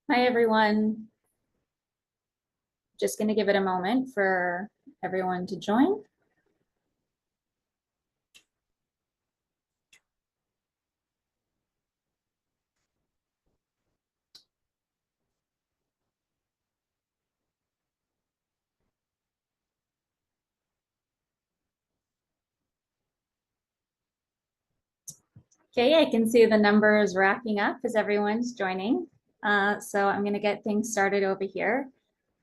Hi, everyone. Just going to give it a moment for everyone to join. Okay, I can see the numbers racking up as everyone's joining. So I'm going to get things started over here.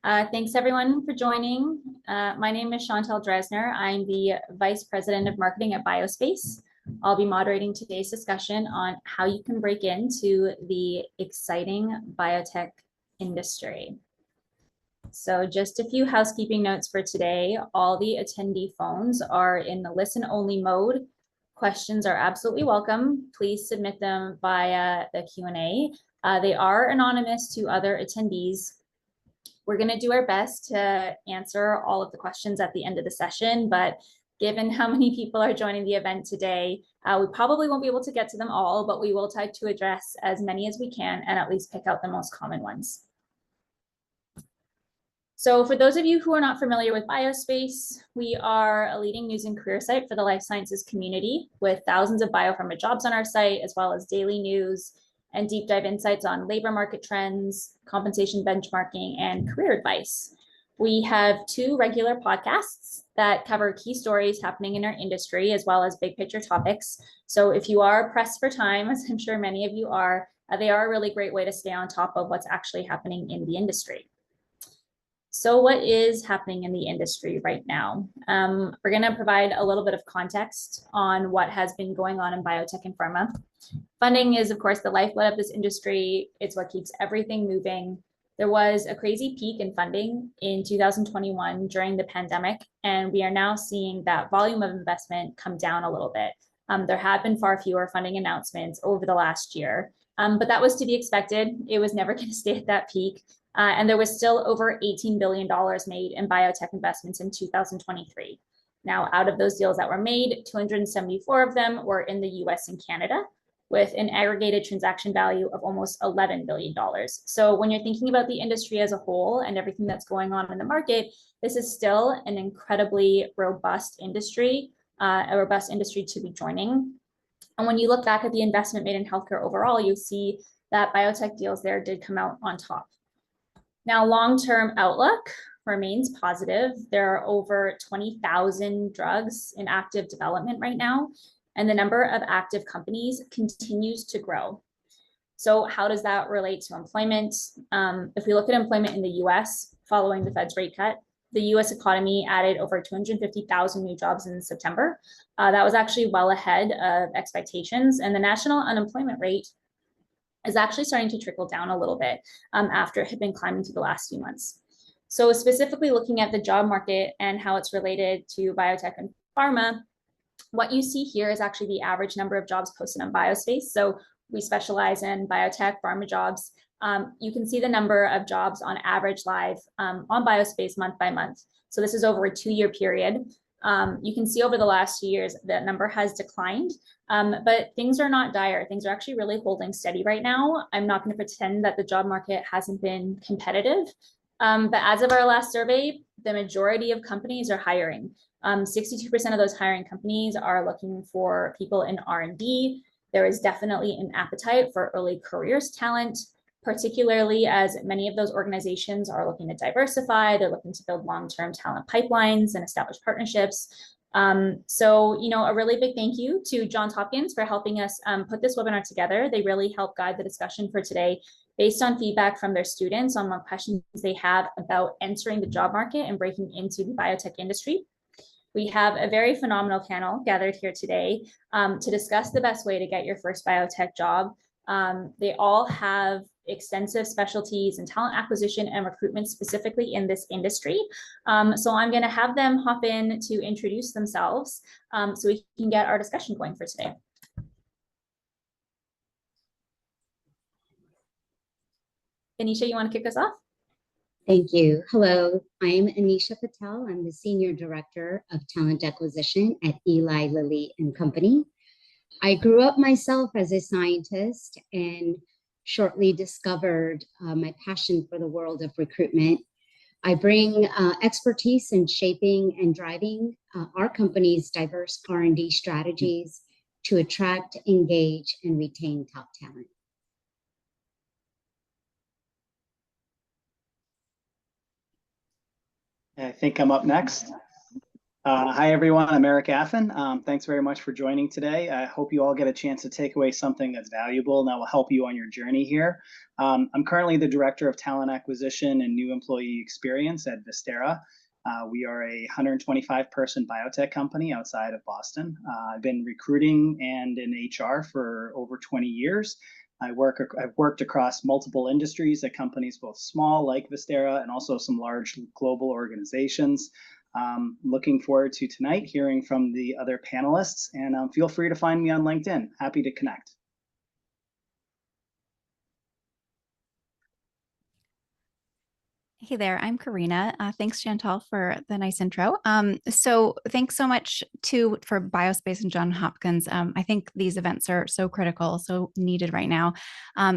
Thanks everyone for joining. My name is Chantal Dresner. I'm the Vice President of Marketing at Biospace. I'll be moderating today's discussion on how you can break into the exciting biotech industry. So just a few housekeeping notes for today. All the attendee phones are in the listen only mode. Questions are absolutely welcome. Please submit them via the Q&A. They are anonymous to other attendees. We're going to do our best to answer all of the questions at the end of the session, but given how many people are joining the event today, we probably won't be able to get to them all, but we will try to address as many as we can and at least pick out the most common ones. So for those of you who are not familiar with Biospace, we are a leading news and career site for the life sciences community with thousands of biopharma jobs on our site, as well as daily news and deep dive insights on labor market trends, compensation benchmarking, and career advice. We have two regular podcasts that cover key stories happening in our industry, as well as big picture topics. So if you are pressed for time, as I'm sure many of you are, they are a really great way to stay on top of what's actually happening in the industry. So what is happening in the industry right now? We're going to provide a little bit of context on what has been going on in biotech and pharma. Funding is, of course, the lifeblood of this industry. It's what keeps everything moving. There was a crazy peak in funding in 2021 during the pandemic, and we are now seeing that volume of investment come down a little bit. There have been far fewer funding announcements over the last year, but that was to be expected. It was never going to stay at that peak. And there was still over $18 billion made in biotech investments in 2023. Now, out of those deals that were made, 274 of them were in the US and Canada, with an aggregated transaction value of almost $11 billion. So when you're thinking about the industry as a whole and everything that's going on in the market, this is still an incredibly robust industry, a robust industry to be joining. And when you look back at the investment made in healthcare overall, you see that biotech deals there did come out on top. Now, long-term outlook remains positive. There are over 20,000 drugs in active development right now, and the number of active companies continues to grow. So how does that relate to employment? If we look at employment in the US following the Fed's rate cut, the US economy added over 250,000 new jobs in September. That was actually well ahead of expectations, and the national unemployment rate is actually starting to trickle down a little bit after it had been climbing through the last few months. So specifically looking at the job market and how it's related to biotech and pharma, what you see here is actually the average number of jobs posted on Biospace. So we specialize in biotech, pharma jobs. You can see the number of jobs on average live on Biospace month by month. So this is over a 2-year period. You can see over the last 2 years that number has declined, but things are not dire. Things are actually really holding steady right now. I'm not going to pretend that the job market hasn't been competitive, but as of our last survey, the majority of companies are hiring. 62% of those hiring companies are looking for people in R&D. There is definitely an appetite for early careers talent, particularly as many of those organizations are looking to diversify. They're looking to build long-term talent pipelines and establish partnerships. So, a really big thank you to Johns Hopkins for helping us put this webinar together. They really helped guide the discussion for today based on feedback from their students on what questions they have about entering the job market and breaking into the biotech industry. We have a very phenomenal panel gathered here today to discuss the best way to get your first biotech job. They all have extensive specialties in talent acquisition and recruitment specifically in this industry. So I'm going to have them hop in to introduce themselves so we can get our discussion going for today. Anisha, you want to kick us off? Thank you. Hello, I'm Anisha Patel. I'm the Senior Director of Talent Acquisition at Eli Lilly and Company. I grew up myself as a scientist, and shortly discovered my passion for the world of recruitment. I bring expertise in shaping and driving our company's diverse R&D strategies to attract, engage, and retain top talent. I think I'm up next. Hi, everyone. I'm Eric Affin. Thanks very much for joining today. I hope you all get a chance to take away something that's valuable and that will help you on your journey here. I'm currently the Director of Talent Acquisition and New Employee Experience at Vistera. We are a 125-person biotech company outside of Boston. I've been recruiting and in HR for over 20 years. I've worked across multiple industries at companies both small like Vistera and also some large global organizations. Looking forward to tonight hearing from the other panelists, and feel free to find me on LinkedIn. Happy to connect. Hey there, I'm Karina. Thanks, Chantal, for the nice intro. So thanks so much for Biospace and Johns Hopkins. I think these events are so critical, so needed right now.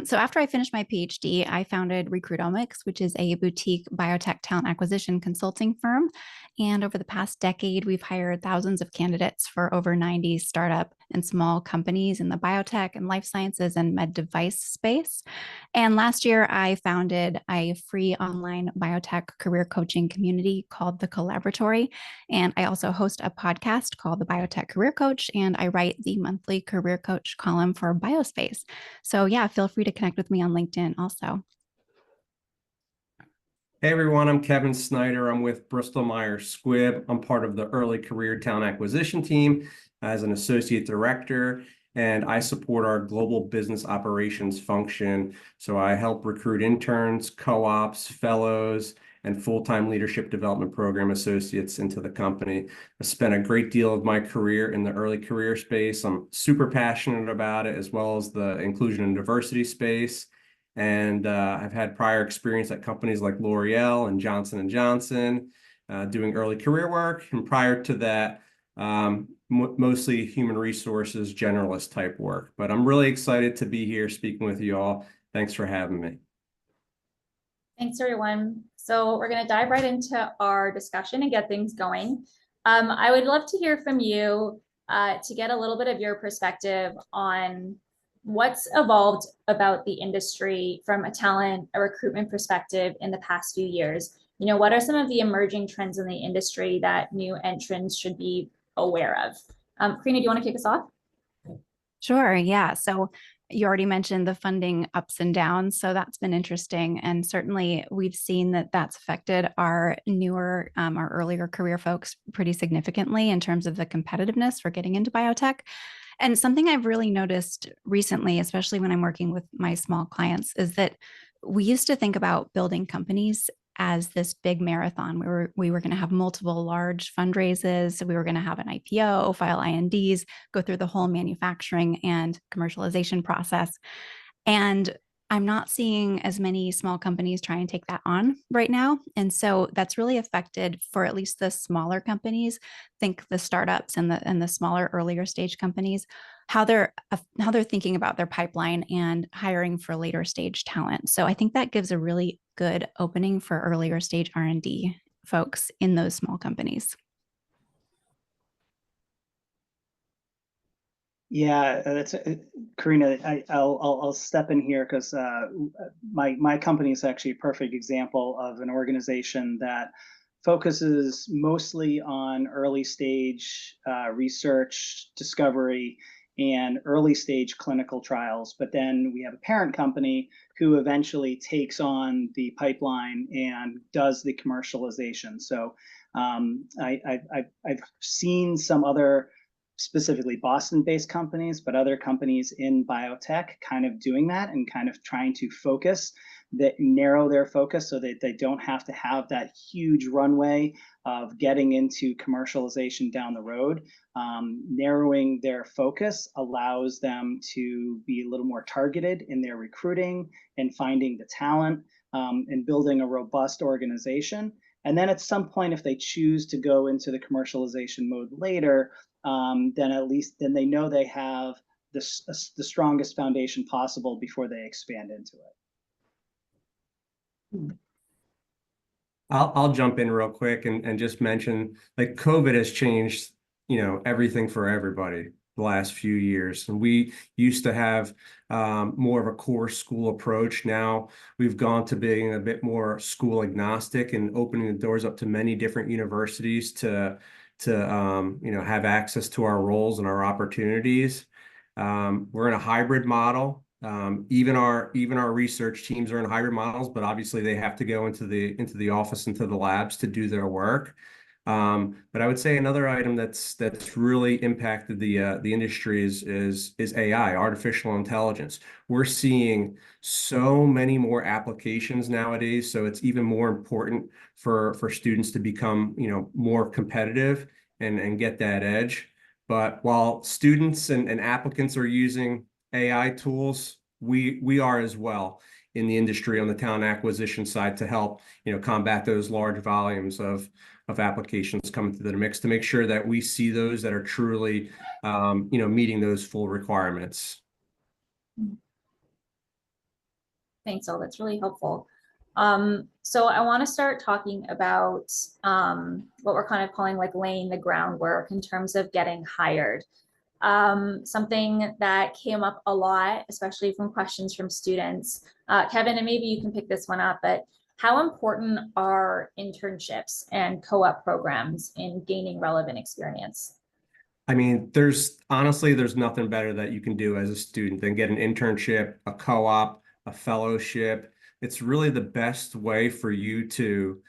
So after I finished my PhD, I founded Recruitomics, which is a boutique biotech talent acquisition consulting firm. And over the past decade, we've hired thousands of candidates for over 90 startup and small companies in the biotech and life sciences and med device space. And last year, I founded a free online biotech career coaching community called The Collaboratory. And I also host a podcast called The Biotech Career Coach, and I write the monthly career coach column for Biospace. So yeah, feel free to connect with me on LinkedIn also. Hey everyone, I'm Kevin Snyder. I'm with Bristol Myers Squibb. I'm part of the early career talent acquisition team as an associate director, and I support our global business operations function. So I help recruit interns, co-ops, fellows, and full-time leadership development program associates into the company. I spent a great deal of my career in the early career space. I'm super passionate about it, as well as the inclusion and diversity space. And I've had prior experience at companies like L'Oreal and Johnson & Johnson doing early career work. And prior to that, mostly human resources generalist type work. But I'm really excited to be here speaking with you all. Thanks for having me. Thanks, everyone. So we're going to dive right into our discussion and get things going. I would love to hear from you to get a little bit of your perspective on what's evolved about the industry from a recruitment perspective in the past few years. You know, what are some of the emerging trends in the industry that new entrants should be aware of? Karina, do you want to kick us off? Sure, yeah. So you already mentioned the funding ups and downs, so that's been interesting. And certainly we've seen that that's affected our newer, our earlier career folks pretty significantly in terms of the competitiveness for getting into biotech. And something I've really noticed recently, especially when I'm working with my small clients, is that we used to think about building companies as this big marathon. We were going to have multiple large fundraisers. So we were going to have an IPO, file INDs, go through the whole manufacturing and commercialization process. And I'm not seeing as many small companies try and take that on right now. And so that's really affected, for at least the smaller companies, think the startups and the smaller earlier stage companies, how they're thinking about their pipeline and hiring for later stage talent. So I think that gives a really good opening for earlier stage R&D folks in those small companies. Yeah, that's Karina. I'll step in here because my company is actually a perfect example of an organization that focuses mostly on early stage research, discovery, and early stage clinical trials. But then we have a parent company who eventually takes on the pipeline and does the commercialization. So I've seen some other, specifically Boston-based companies, but other companies in biotech kind of doing that and kind of trying to narrow their focus so that they don't have to have that huge runway of getting into commercialization down the road. Narrowing their focus allows them to be a little more targeted in their recruiting and finding the talent and building a robust organization. And then at some point, if they choose to go into the commercialization mode later, then they know they have the strongest foundation possible before they expand into it. I'll jump in real quick and just mention, like, COVID has changed, everything for everybody the last few years. And we used to have more of a core school approach. Now we've gone to being a bit more school agnostic and opening the doors up to many different universities to have access to our roles and our opportunities. We're in a hybrid model. Even our research teams are in hybrid models, but obviously they have to go into the office, into the labs to do their work. But I would say another item that's really impacted the industry is AI, artificial intelligence. We're seeing so many more applications nowadays, so it's even more important for students to become more competitive and get that edge. But while students and applicants are using AI tools, we are as well in the industry on the talent acquisition side to help combat those large volumes of applications coming through the mix, to make sure that we see those that are truly meeting those full requirements. Thanks, all. That's really helpful. So I want to start talking about what we're kind of calling like laying the groundwork in terms of getting hired. Something that came up a lot, especially from questions from students. Kevin, and maybe you can pick this one up, but how important are internships and co-op programs in gaining relevant experience? I mean, there's nothing better that you can do as a student than get an internship, a co-op, a fellowship. It's really the best way for you to,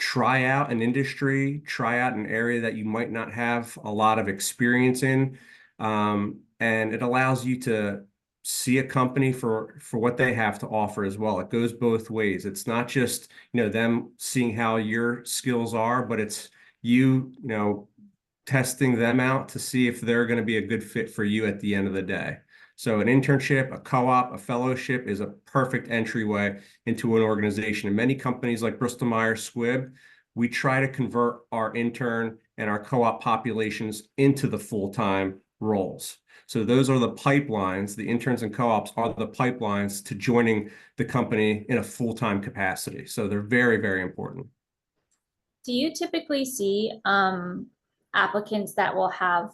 try out an industry, try out an area that you might not have a lot of experience in. And it allows you to see a company for what they have to offer as well. It goes both ways. It's not just, them seeing how your skills are, but it's you, testing them out to see if they're going to be a good fit for you at the end of the day. So an internship, a co-op, a fellowship is a perfect entryway into an organization. And many companies like Bristol Myers Squibb, we try to convert our intern and our co-op populations into the full-time roles. So those are the pipelines. The interns and co-ops are the pipelines to joining the company in a full-time capacity. So they're very, very important. Do you typically see applicants that will have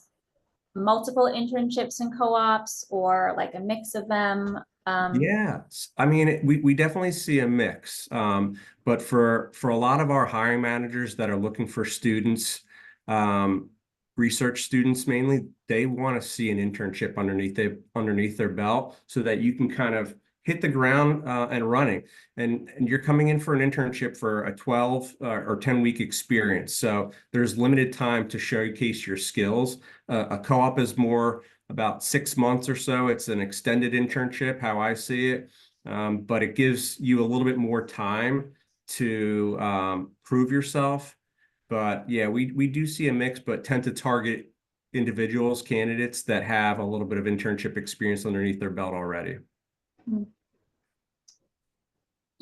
multiple internships and co-ops, or like a mix of them? Yes, I mean, we definitely see a mix. But for a lot of our hiring managers that are looking for students, research students mainly, they want to see an internship underneath their belt so that you can kind of hit the ground and running. And you're coming in for an internship for a 12 or 10-week experience. So there's limited time to showcase your skills. A co-op is more about 6 months or so. It's an extended internship, how I see it. But it gives you a little bit more time to prove yourself. But yeah, we do see a mix, but tend to target individuals, candidates that have a little bit of internship experience underneath their belt already.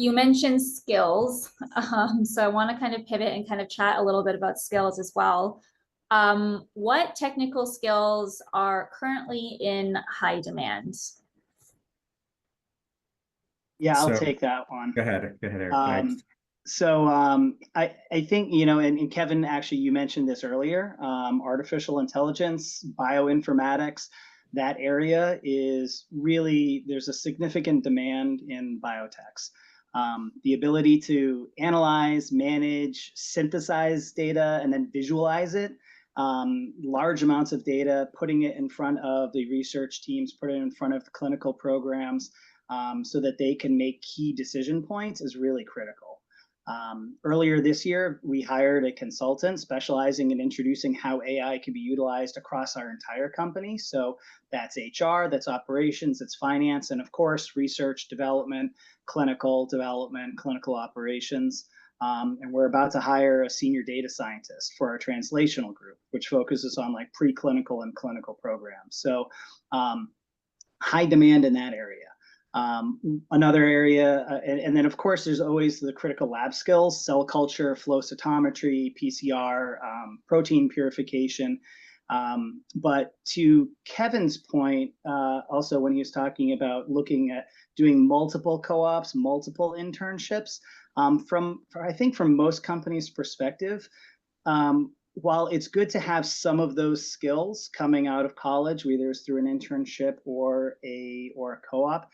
You mentioned skills, so I want to kind of pivot and kind of chat a little bit about skills as well. What technical skills are currently in high demand? Yeah, I'll So take that one. Go ahead, Eric. I think, and Kevin, actually, you mentioned this earlier, artificial intelligence, bioinformatics, that area is really, there's a significant demand in biotechs. The ability to analyze, manage, synthesize data, and then visualize it, large amounts of data, putting it in front of the research teams, putting it in front of the clinical programs, so that they can make key decision points is really critical. Earlier this year, we hired a consultant specializing in introducing how AI can be utilized across our entire company. So that's HR, that's operations, that's finance, and of course, research, development, clinical operations. And we're about to hire a senior data scientist for our translational group, which focuses on like preclinical and clinical programs. So high demand in that area. Another area, and then of course there's always the critical lab skills: cell culture, flow cytometry, PCR, protein purification. But to Kevin's point, also when he was talking about looking at doing multiple co-ops, multiple internships, I think from most companies' perspective, while it's good to have some of those skills coming out of college, whether it's through an internship or a co-op,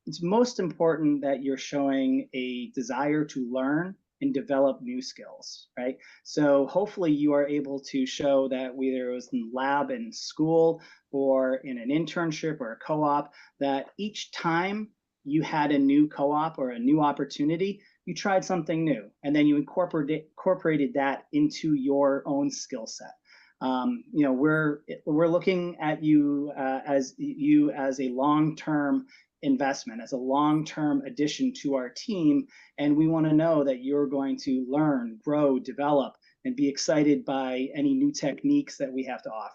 it's most important that you're showing a desire to learn and develop new skills, right? So hopefully you are able to show that whether it was in lab in school or in an internship or a co-op, that each time you had a new co-op or a new opportunity, you tried something new, and then you incorporated that into your own skill set. You know, we're looking at you as a long-term investment, as a long-term addition to our team, and we want to know that you're going to learn, grow, develop, and be excited by any new techniques that we have to offer.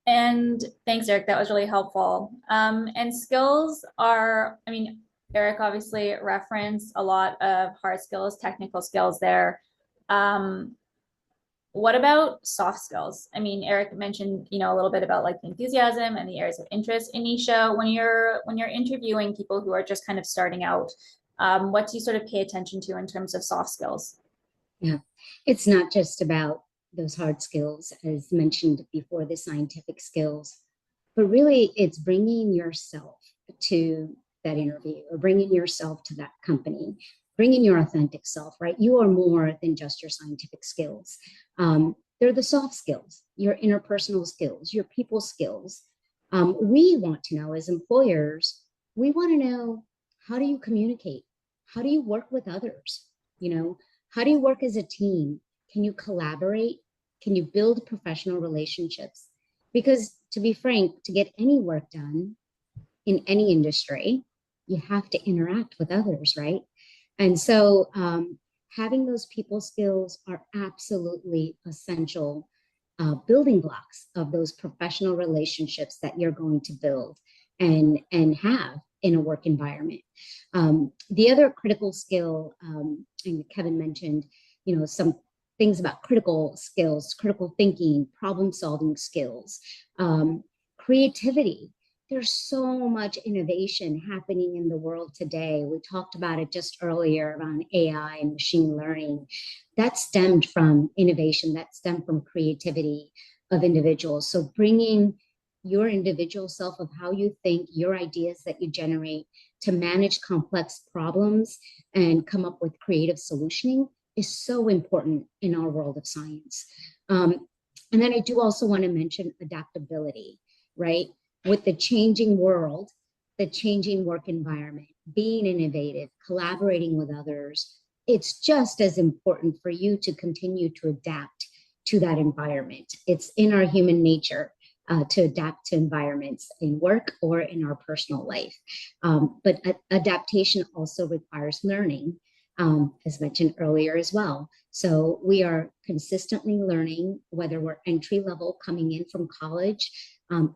And thanks, Eric. That was really helpful. And skills are, I mean, Eric obviously referenced a lot of hard skills, technical skills there. What about soft skills? I mean, Eric mentioned, you know, a little bit about like the enthusiasm and the areas of interest. Anisha, when you're interviewing people who are just kind of starting out, what do you sort of pay attention to in terms of soft skills? Yeah, it's not just about those hard skills, as mentioned before, the scientific skills, but really it's bringing yourself to that interview or bringing yourself to that company, bringing your authentic self, right? You are more than just your scientific skills. They're the soft skills, your interpersonal skills, your people skills. We want to know as employers, we want to know, how do you communicate? How do you work with others? You know, how do you work as a team? Can you collaborate? Can you build professional relationships? Because to be frank, to get any work done in any industry, you have to interact with others, right? And so having those people skills are absolutely essential building blocks of those professional relationships that you're going to build and have in a work environment. The other critical skill, and Kevin mentioned, you know, some things about critical skills, critical thinking, problem solving skills, creativity. There's so much innovation happening in the world today. We talked about it just earlier around AI and machine learning. That stemmed from innovation, that stemmed from creativity of individuals. So bringing your individual self of how you think, your ideas that you generate to manage complex problems and come up with creative solutioning is so important in our world of science. And then I do also want to mention adaptability, right? With the changing world, the changing work environment, being innovative, collaborating with others, it's just as important for you to continue to adapt to that environment. It's in our human nature to adapt to environments in work or in our personal life. But adaptation also requires learning, as mentioned earlier as well. So we are consistently learning, whether we're entry level coming in from college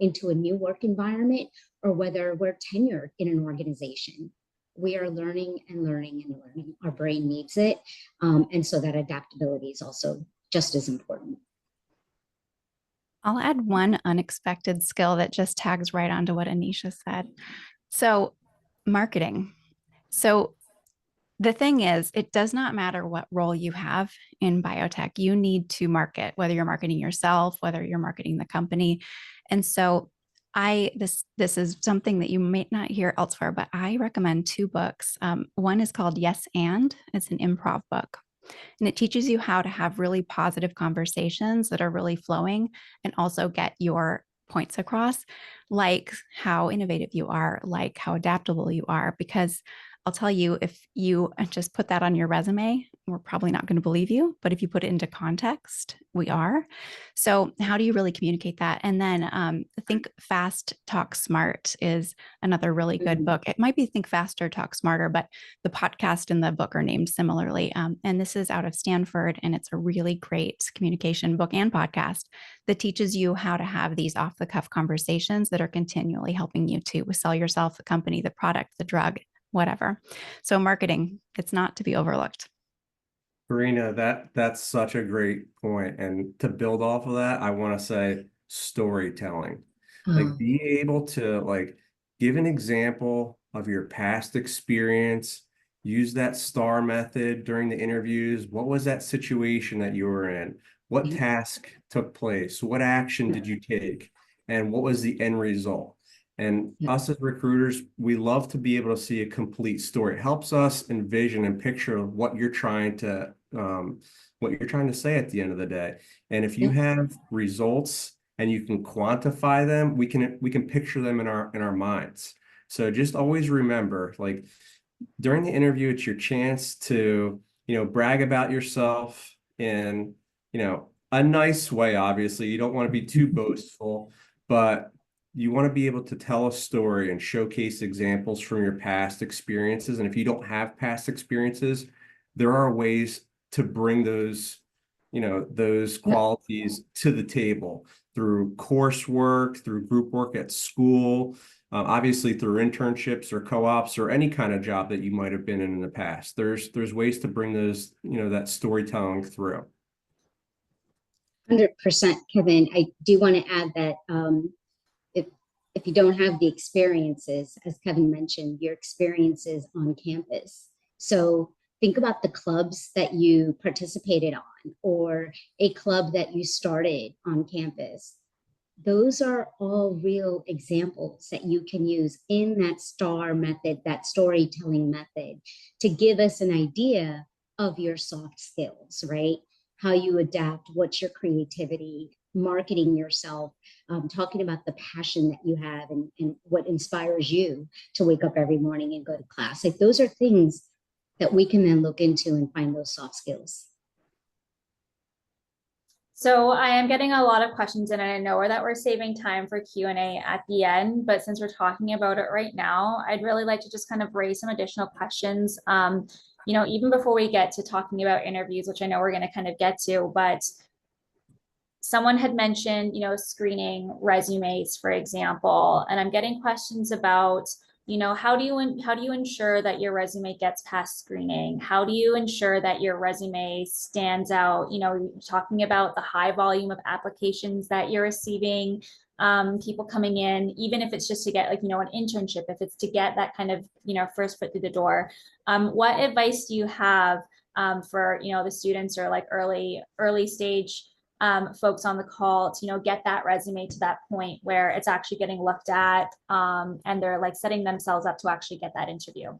into a new work environment, or whether we're tenured in an organization. We are learning and learning and learning. Our brain needs it. And so that adaptability is also just as important. I'll add one unexpected skill that just tags right onto what Anisha said. So marketing. So the thing is, it does not matter what role you have in biotech. You need to market, whether you're marketing yourself, whether you're marketing the company. And so this is something that you may not hear elsewhere, but I recommend two books. One is called Yes and. It's an improv book. And it teaches you how to have really positive conversations that are really flowing and also get your points across, like how innovative you are, like how adaptable you are. Because I'll tell you, if you just put that on your resume, we're probably not going to believe you. But if you put it into context, we are. So how do you really communicate that? And then Think Fast, Talk Smart is another really good book. It might be Think Faster, Talk Smarter, but the podcast and the book are named similarly. And this is out of Stanford, and it's a really great communication book and podcast that teaches you how to have these off-the-cuff conversations that are continually helping you to sell yourself, the company, the product, the drug, whatever. So marketing, it's not to be overlooked. Karina, that's such a great point. And to build off of that, I want to say storytelling. Like Um, being able to like give an example of your past experience, use that STAR method during the interviews. What was that situation that you were in? What yeah, task took place? What action did you take? And what was the end result? And yeah, us as recruiters, we love to be able to see a complete story. It helps us envision and picture what you're trying to say at the end of the day. And if you yeah. have results and you can quantify them, we can picture them in our minds. So just always remember, like during the interview, it's your chance to, brag about yourself in, a nice way. Obviously, you don't want to be too boastful, but you want to be able to tell a story and showcase examples from your past experiences. And if you don't have past experiences, there are ways to bring those Yeah. qualities to the table through coursework, through group work at school, obviously through internships or co-ops or any kind of job that you might have been in the past. There's ways to bring those, that storytelling through. 100%, Kevin. I do want to add that if if you don't have the experiences, as Kevin mentioned, your experiences on campus. So think about the clubs that you participated on or a club that you started on campus. Those are all real examples that you can use in that STAR method, that storytelling method, to give us an idea of your soft skills, right? How you adapt, what's your creativity, marketing yourself, talking about the passion that you have and what inspires you to wake up every morning and go to class. Like those are things that we can then look into and find those soft skills. So I am getting a lot of questions in, and I know that we're saving time for Q&A at the end, but since we're talking about it right now, I'd really like to just kind of raise some additional questions. Even before we get to talking about interviews, which I know we're going to kind of get to, but someone had mentioned, screening resumes, for example, and I'm getting questions about, how do you ensure that your resume gets past screening? How do you ensure that your resume stands out? Talking about the high volume of applications that you're receiving, people coming in, even if it's just to get an internship, if it's to get that kind of, first foot through the door. What advice do you have for, the students or like early stage folks on the call to get that resume to that point where it's actually getting looked at and they're like setting themselves up to actually get that interview?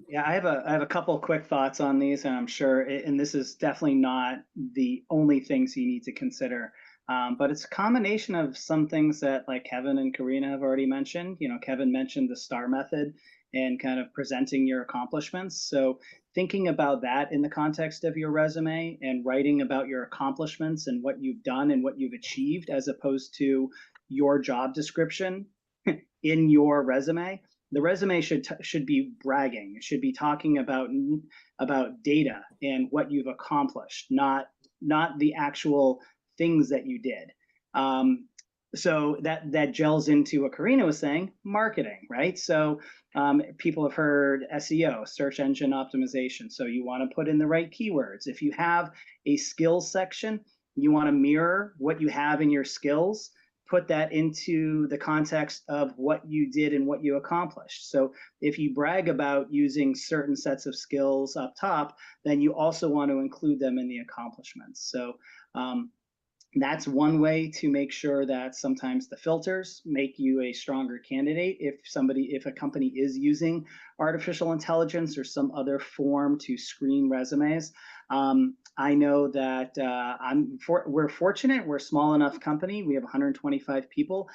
Yeah, I have a couple quick thoughts on these, and I'm sure, and this is definitely not the only things you need to consider. But it's a combination of some things that like Kevin and Karina have already mentioned. Kevin mentioned the STAR method and kind of presenting your accomplishments. So thinking about that in the context of your resume and writing about your accomplishments and what you've done and what you've achieved, as opposed to your job description in your resume. The resume should be bragging. It should be talking about data and what you've accomplished, not the actual things that you did. So that gels into what Karina was saying, marketing, right? So people have heard SEO, search engine optimization. So you want to put in the right keywords. If you have a skills section, you want to mirror what you have in your skills, put that into the context of what you did and what you accomplished. So if you brag about using certain sets of skills up top, then you also want to include them in the accomplishments. So that's one way to make sure that sometimes the filters make you a stronger candidate. If a company is using artificial intelligence or some other form to screen resumes, I know that we're fortunate. We're a small enough company. We have 125 people.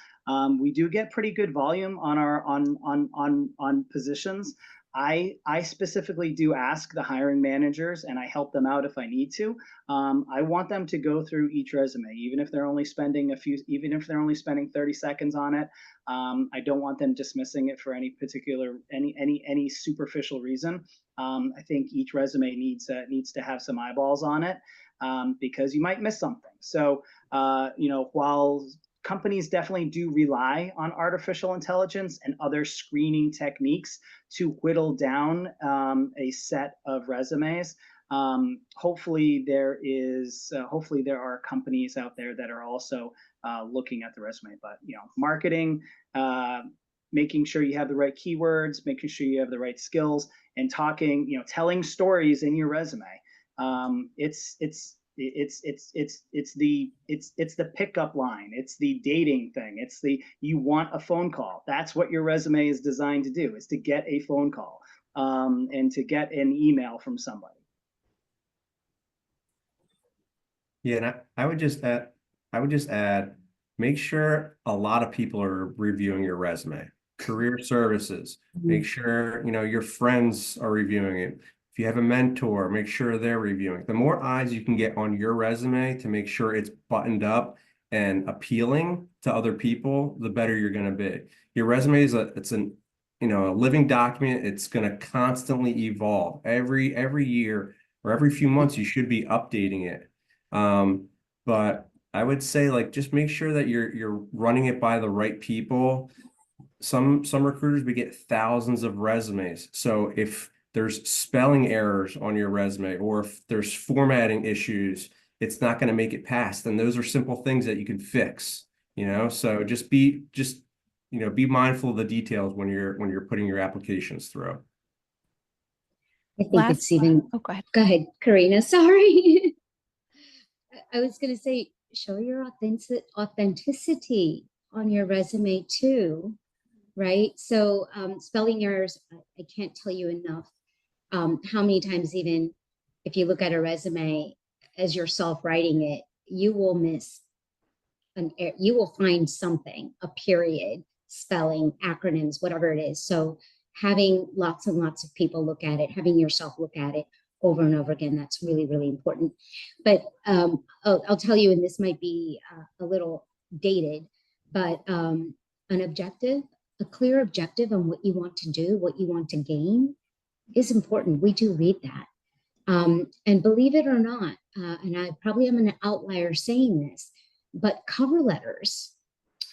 We do get pretty good volume on our on positions. I specifically do ask the hiring managers, and I help them out if I need to. I want them to go through each resume, even if they're only spending 30 seconds on it. I don't want them dismissing it for any superficial reason. I think each resume needs to have some eyeballs on it, because you might miss something. So while companies definitely do rely on artificial intelligence and other screening techniques to whittle down a set of resumes. Hopefully there are companies out there that are also looking at the resume, but marketing, making sure you have the right keywords, making sure you have the right skills, and telling stories in your resume. It's the pickup line. It's the dating thing. You want a phone call. That's what your resume is designed to do, is to get a phone call, and to get an email from somebody. Yeah, and I would just add, make sure a lot of people are reviewing your resume. Career services, make sure your friends are reviewing it. If you have a mentor, make sure they're reviewing. The more eyes you can get on your resume to make sure it's buttoned up and appealing to other people, the better you're going to be. Your resume is a living document. It's going to constantly evolve. Every year or every few months, you should be updating it. But I would say, like, just make sure that you're running it by the right people. Some recruiters, we get thousands of resumes. So if there's spelling errors on your resume, or if there's formatting issues, it's not going to make it past. And those are simple things that you can fix, so just be mindful of the details when you're putting your applications through. I think it's even, oh, go ahead. Go ahead, Karina, sorry. I was going to say, show your authenticity on your resume too, right? So spelling errors, I can't tell you enough how many times, even if you look at a resume as yourself writing it, you will miss you will find something, a period, spelling, acronyms, whatever it is. So having lots and lots of people look at it, having yourself look at it over and over again, that's really, really important. But I'll tell you, and this might be a little dated, but an objective, a clear objective on what you want to do, what you want to gain is important. We do read that. And believe it or not, and I probably am an outlier saying this, but cover letters,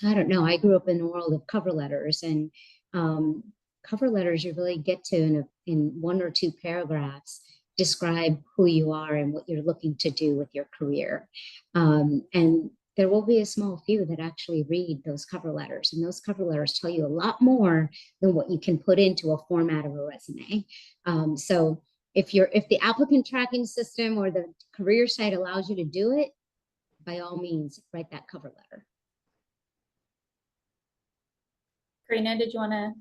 I don't know, I grew up in the world of cover letters, and cover letters you really get to in one or two paragraphs describe who you are and what you're looking to do with your career. And there will be a small few that actually read those cover letters, and those cover letters tell you a lot more than what you can put into a format of a resume. So if the applicant tracking system or the career site allows you to do it, by all means, write that cover letter. Karina, did you want to?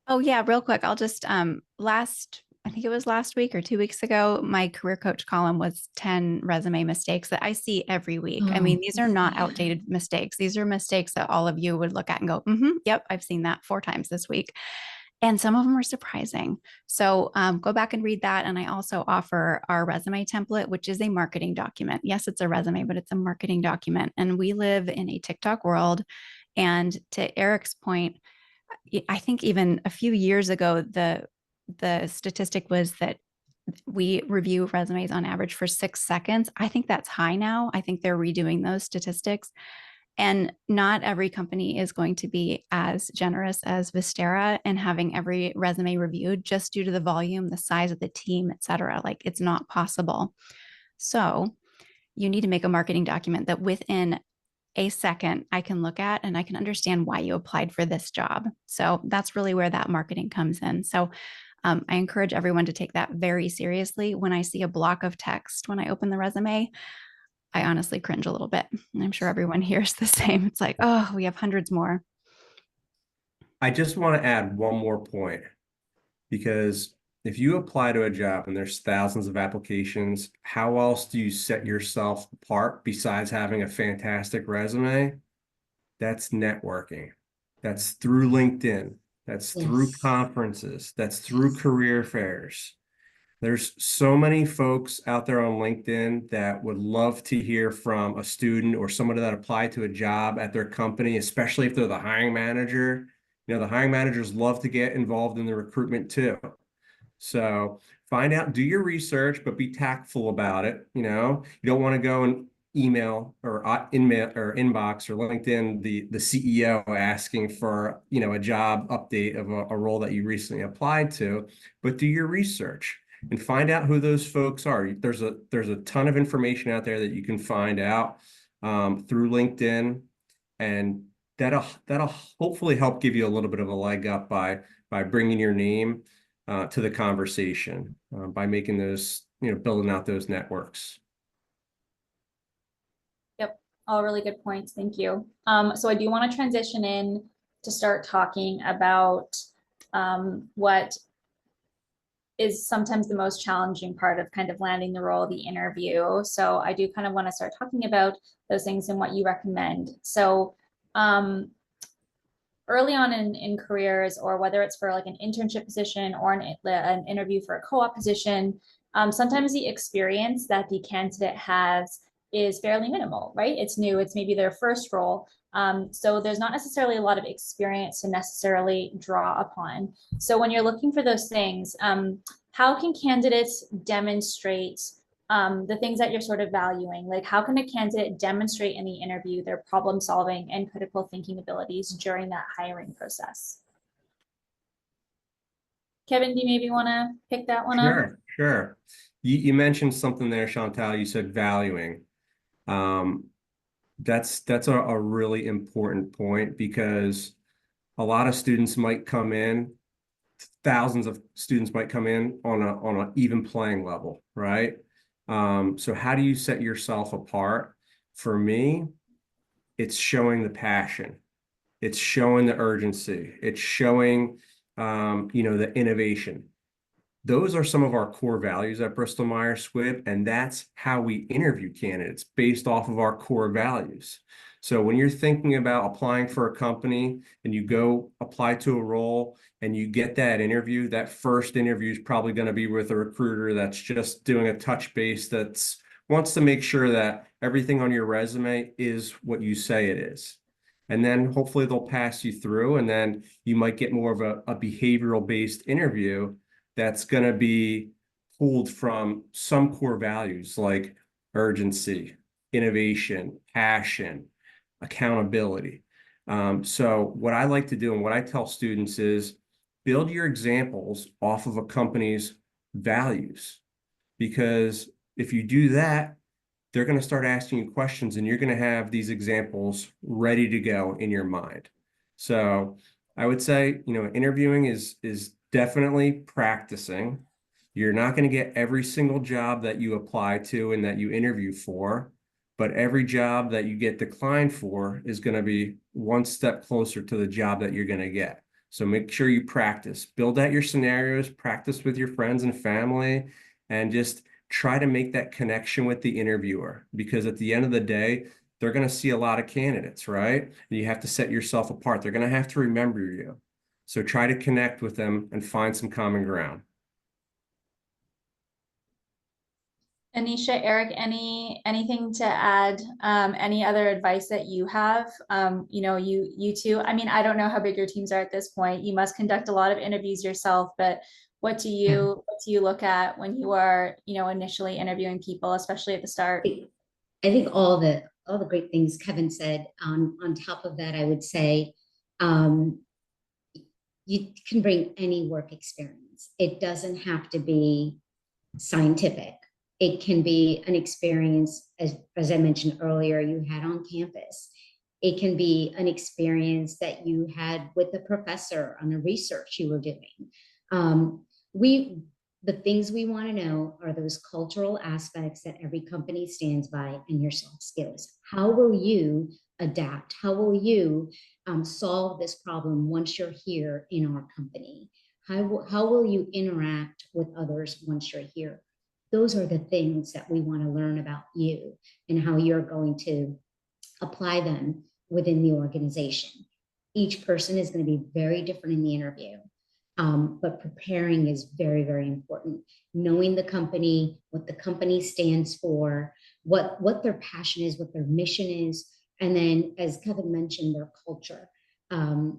Oh yeah, real quick. I'll just I think it was last week or 2 weeks ago, my career coach column was 10 resume mistakes that I see every week. I mean, these are not outdated mistakes. These are mistakes that all of you would look at and go, yep, I've seen that 4 times this week. And some of them are surprising. So go back and read that. And I also offer our resume template, which is a marketing document. Yes, it's a resume, but it's a marketing document. And we live in a TikTok world. And to Eric's point, I think even a few years ago, the statistic was that we review resumes on average for 6 seconds. I think that's high now. I think they're redoing those statistics. And not every company is going to be as generous as Vistara and having every resume reviewed just due to the volume, the size of the team, et cetera. Like, it's not possible. So you need to make a marketing document that within a second I can look at and I can understand why you applied for this job. So that's really where that marketing comes in. So I encourage everyone to take that very seriously. When I see a block of text, when I open the resume, I honestly cringe a little bit. And I'm sure everyone here is the same. It's like, oh, we have hundreds more. I just want to add one more point, because if you apply to a job and there's thousands of applications, how else do you set yourself apart besides having a fantastic resume? That's networking. That's through LinkedIn. That's through conferences. That's through career fairs. There's so many folks out there on LinkedIn that would love to hear from a student or somebody that applied to a job at their company, especially if they're the hiring manager. The hiring managers love to get involved in the recruitment too. So find out, do your research, but be tactful about it. You don't want to go and email or inbox or LinkedIn the CEO asking for, you know, a job update of a role that you recently applied to, but do your research and find out who those folks are. There's a ton of information out there that you can find out through LinkedIn, and that'll hopefully help give you a little bit of a leg up by bringing your name to the conversation, by making those, you know, building out those networks. Yep, all really good points. Thank you. So I do want to transition in to start talking about what is sometimes the most challenging part of kind of landing the role, the interview. So I do kind of want to start talking about those things and what you recommend. So early on in careers, or whether it's for like an internship position or an interview for a co-op position, sometimes the experience that the candidate has is fairly minimal, right? It's new, it's maybe their first role. So there's not necessarily a lot of experience to necessarily draw upon. So when you're looking for those things, how can candidates demonstrate the things that you're sort of valuing? Like, how can a candidate demonstrate in the interview their problem solving and critical thinking abilities during that hiring process? Kevin, do you maybe want to pick that one up? Sure. You mentioned something there, Chantal. You said valuing. That's a really important point, because a lot of students might come in, thousands of students might come in on an even playing level, right? So how do you set yourself apart? For me, it's showing the passion. It's showing the urgency. It's showing, you know, the innovation. Those are some of our core values at Bristol Myers Squibb, and that's how we interview candidates, based off of our core values. So when you're thinking about applying for a company and you go apply to a role and you get that interview, that first interview is probably going to be with a recruiter that's just doing a touch base, that's wants to make sure that everything on your resume is what you say it is. And then hopefully they'll pass you through, and then you might get more of a behavioral based interview that's going to be pulled from some core values like urgency, innovation, passion, accountability. So what I like to do and what I tell students is build your examples off of a company's values, because if you do that, they're going to start asking you questions and you're going to have these examples ready to go in your mind. So I would say, you know, interviewing is definitely practicing. You're not going to get every single job that you apply to and that you interview for, but every job that you get declined for is going to be one step closer to the job that you're going to get. So make sure you practice, build out your scenarios, practice with your friends and family, and just try to make that connection with the interviewer, because at the end of the day, they're going to see a lot of candidates, right? And you have to set yourself apart. They're going to have to remember you. So try to connect with them and find some common ground. Anisha, Eric, anything to add? Any other advice that you have? You know, you two, I mean, I don't know how big your teams are at this point. You must conduct a lot of interviews yourself, but what do you look at when you are, you know, initially interviewing people, especially at the start? I think all the great things Kevin said. On top of that, I would say you can bring any work experience. It doesn't have to be scientific. It can be an experience, as I mentioned earlier, you had on campus. It can be an experience that you had with a professor on a research you were doing. The things we want to know are those cultural aspects that every company stands by, and your soft skills. How will you adapt? How will you solve this problem once you're here in our company? How will you interact with others once you're here? Those are the things that we want to learn about you and how you're going to apply them within the organization. Each person is going to be very different in the interview. But preparing is very, very important. Knowing the company, what the company stands for, what their passion is, what their mission is, and then, as Kevin mentioned, their culture.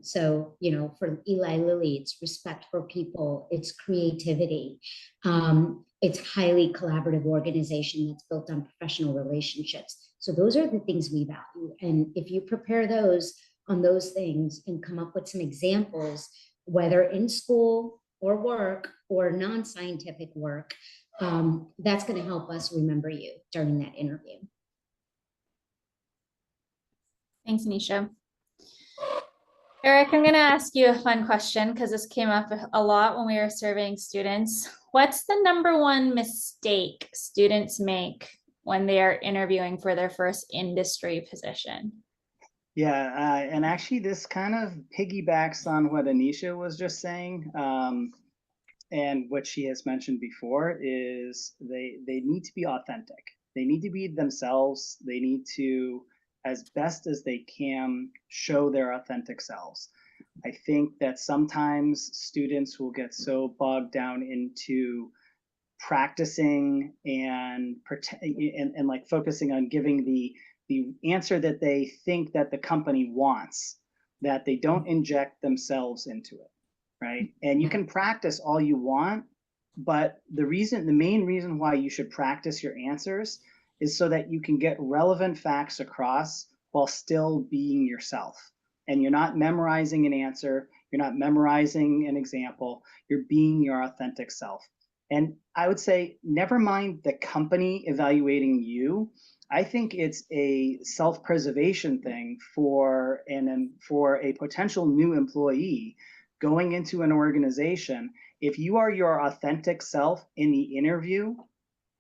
So, for Eli Lilly, it's respect for people, it's creativity, it's highly collaborative organization that's built on professional relationships. So those are the things we value. And if you prepare on those things and come up with some examples, whether in school or work or non-scientific work, that's going to help us remember you during that interview. Thanks, Nisha. Eric, I'm going to ask you a fun question because this came up a lot when we were surveying students. What's the number one mistake students make when they are interviewing for their first industry position? Yeah, and actually this kind of piggybacks on what Anisha was just saying. And what she has mentioned before is they need to be authentic. They need to be themselves. They need to, as best as they can, show their authentic selves. I think that sometimes students will get so bogged down into practicing and like focusing on giving the answer that they think that the company wants, that they don't inject themselves into it, right? And you can practice all you want, but the main reason why you should practice your answers is so that you can get relevant facts across while still being yourself. And you're not memorizing an answer, you're not memorizing an example, you're being your authentic self. And I would say, never mind the company evaluating you. I think it's a self-preservation thing for a potential new employee going into an organization. If you are your authentic self in the interview,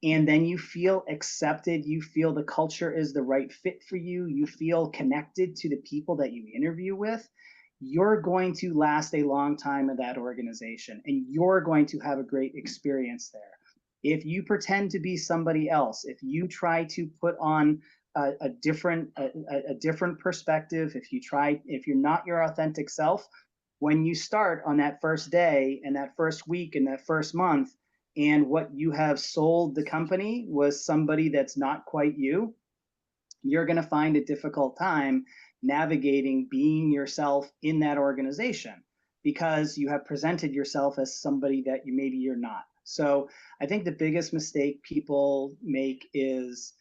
and then you feel accepted, you feel the culture is the right fit for you, you feel connected to the people that you interview with, you're going to last a long time in that organization and you're going to have a great experience there. If you pretend to be somebody else, if you try to put on a different perspective, if you're not your authentic self, when you start on that first day and that first week and that first month, and what you have sold the company was somebody that's not quite you, you're going to find a difficult time navigating being yourself in that organization because you have presented yourself as somebody that maybe you're not. So I think the biggest mistake people make is,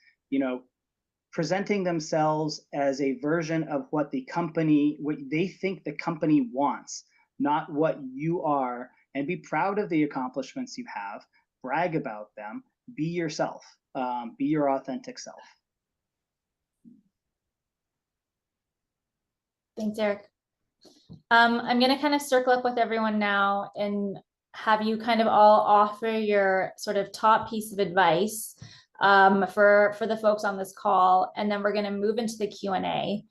presenting themselves as a version of what they think the company wants, not what you are, and be proud of the accomplishments you have, brag about them, be yourself, be your authentic self. Thanks, Eric. I'm going to kind of circle up with everyone now and have you kind of all offer your sort of top piece of advice for the folks on this call, and then we're going to move into the Q&A.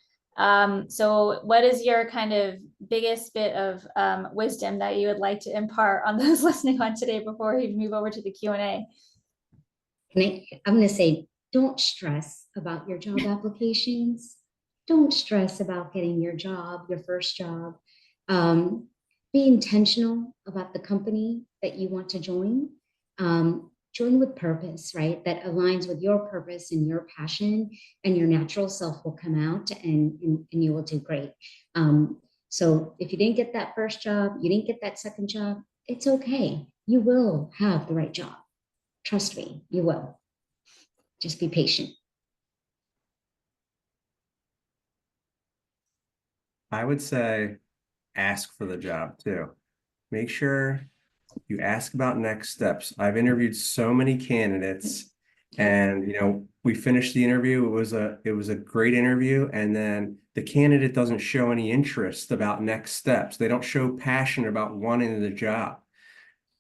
So what is your kind of biggest bit of wisdom that you would like to impart on those listening on today before we move over to the Q&A? I'm going to say, don't stress about your job applications. Don't stress about getting your first job. Be intentional about the company that you want to join. Join with purpose, right? That aligns with your purpose and your passion, and your natural self will come out and you will do great. So if you didn't get that first job, you didn't get that second job, it's okay. You will have the right job. Trust me, you will. Just be patient. I would say ask for the job too. Make sure you ask about next steps. I've interviewed so many candidates and we finished the interview. It was a great interview, and then the candidate doesn't show any interest about next steps. They don't show passion about wanting the job.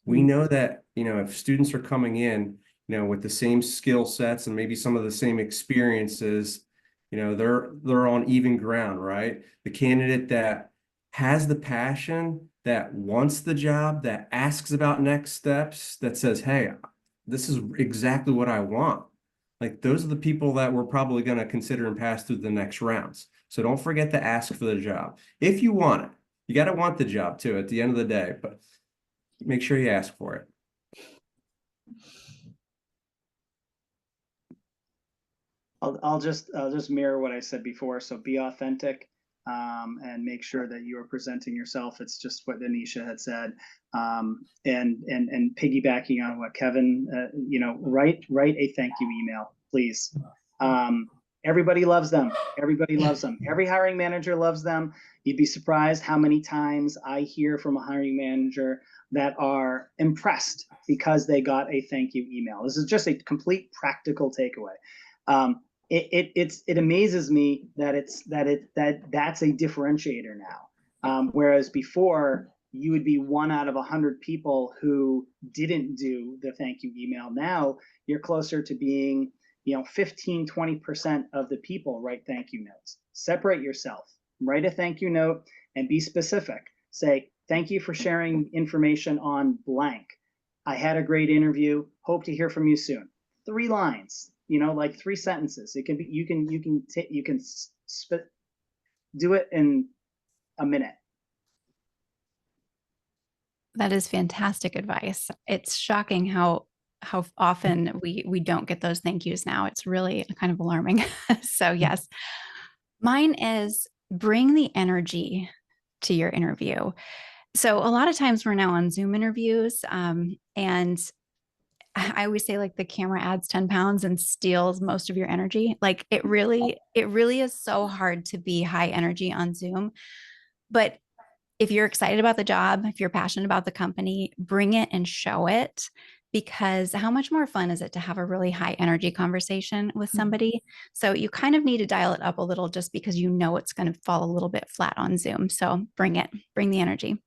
We know that, if students are coming in, with the same skill sets and maybe some of the same experiences, they're on even ground, right? The candidate that has the passion, that wants the job, that asks about next steps, that says, hey, this is exactly what I want. Like, those are the people that we're probably going to consider and pass through the next rounds. So don't forget to ask for the job. If you want it, you got to want the job too at the end of the day, but make sure you ask for it. I'll just mirror what I said before. So be authentic. and make sure that you are presenting yourself. It's just what Anisha had said, and piggybacking on what Kevin, write a thank you email, please. Everybody loves them. Everybody loves them. Every hiring manager loves them. You'd be surprised how many times I hear from a hiring manager that are impressed because they got a thank you email. This is just a complete practical takeaway. It amazes me that that's a differentiator now. Whereas before you would be 1 out of 100 people who didn't do the thank you email. Now you're closer to being, 15, 20% of the people write thank you notes. Separate yourself, write a thank you note and be specific. Say, thank you for sharing information on blank. I had a great interview. Hope to hear from you soon. 3 lines, like 3 sentences. It can be, you can do it in a minute. That is fantastic advice. It's shocking how often we don't get those thank yous now. It's really kind of alarming. So yes, mine is bring the energy to your interview. So a lot of times we're now on Zoom interviews, and I always say, like, the camera adds 10 pounds and steals most of your energy. Like, it really is so hard to be high energy on Zoom. But if you're excited about the job, if you're passionate about the company, bring it and show it, because how much more fun is it to have a really high energy conversation with somebody? So you kind of need to dial it up a little, just because it's going to fall a little bit flat on Zoom. So bring the energy.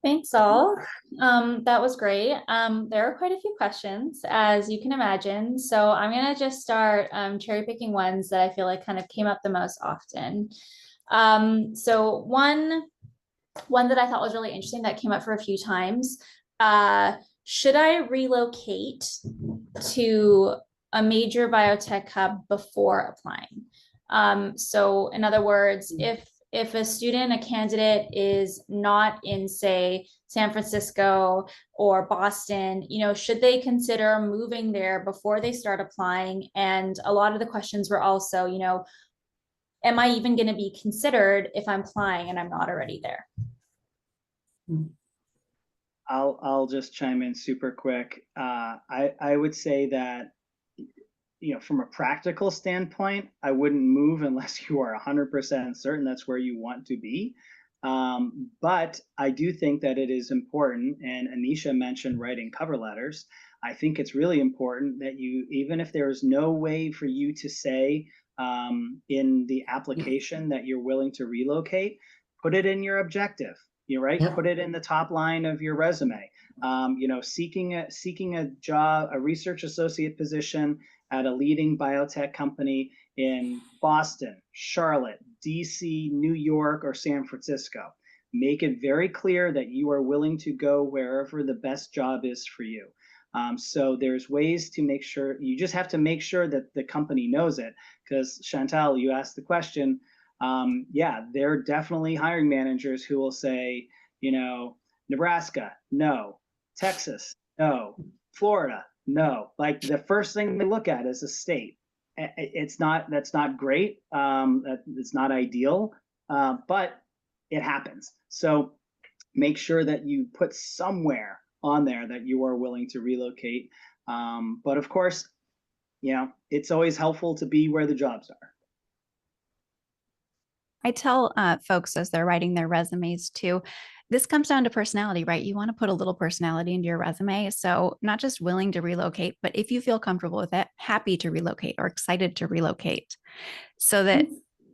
Thanks all. That was great. There are quite a few questions, as you can imagine. So I'm gonna just start cherry picking ones that I feel like kind of came up the most often. So one that I thought was really interesting that came up for a few times. Should I relocate to a major biotech hub before applying? So in other words, if a student, a candidate is not in, say, San Francisco or Boston, should they consider moving there before they start applying? And a lot of the questions were also, am I even going to be considered if I'm applying and I'm not already there? I'll just chime in super quick. I would say that, from a practical standpoint, I wouldn't move unless you are 100% certain that's where you want to be. But I do think that it is important, and Anisha mentioned writing cover letters. I think it's really important that you, even if there is no way for you to say in the application that you're willing to relocate, put it in your objective. Right? Yep. Put it in the top line of your resume. Seeking a job, a research associate position at a leading biotech company in Boston, Charlotte, DC, New York, or San Francisco. Make it very clear that you are willing to go wherever the best job is for you. So there's ways to make sure, you just have to make sure that the company knows it, because Chantal, you asked the question. There are definitely hiring managers who will say, Nebraska, no. Texas, no. Florida, no. Like, the first thing they look at is a state. That's not great. It's not ideal, but it happens. So make sure that you put somewhere on there that you are willing to relocate. But of course, it's always helpful to be where the jobs are. I tell folks as they're writing their resumes too, this comes down to personality, right? You want to put a little personality into your resume. So not just willing to relocate, but if you feel comfortable with it, happy to relocate or excited to relocate, so that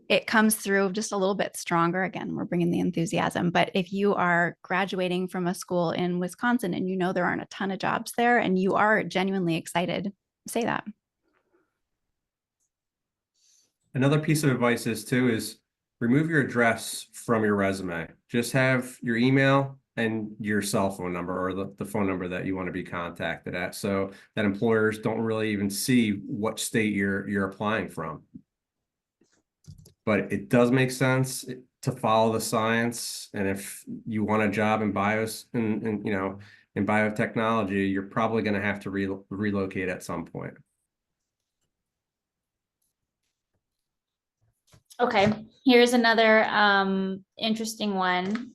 it comes through just a little bit stronger. Again, we're bringing the enthusiasm. But if you are graduating from a school in Wisconsin and there aren't a ton of jobs there and you are genuinely excited, say that. Another piece of advice is remove your address from your resume. Just have your email and your cell phone number, or the phone number that you want to be contacted at, so that employers don't really even see what state you're applying from. But it does make sense to follow the science. And if you want a job in in biotechnology, you're probably going to have to relocate at some point. Okay, here's another interesting one.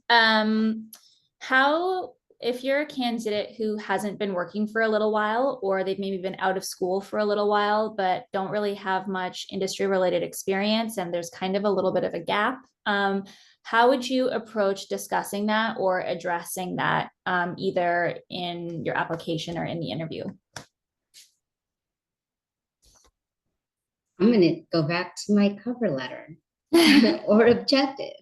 How, if you're a candidate who hasn't been working for a little while, or they've maybe been out of school for a little while, but don't really have much industry related experience, and there's kind of a little bit of a gap, how would you approach discussing that or addressing that, either in your application or in the interview? I'm going to go back to my cover letter or objective.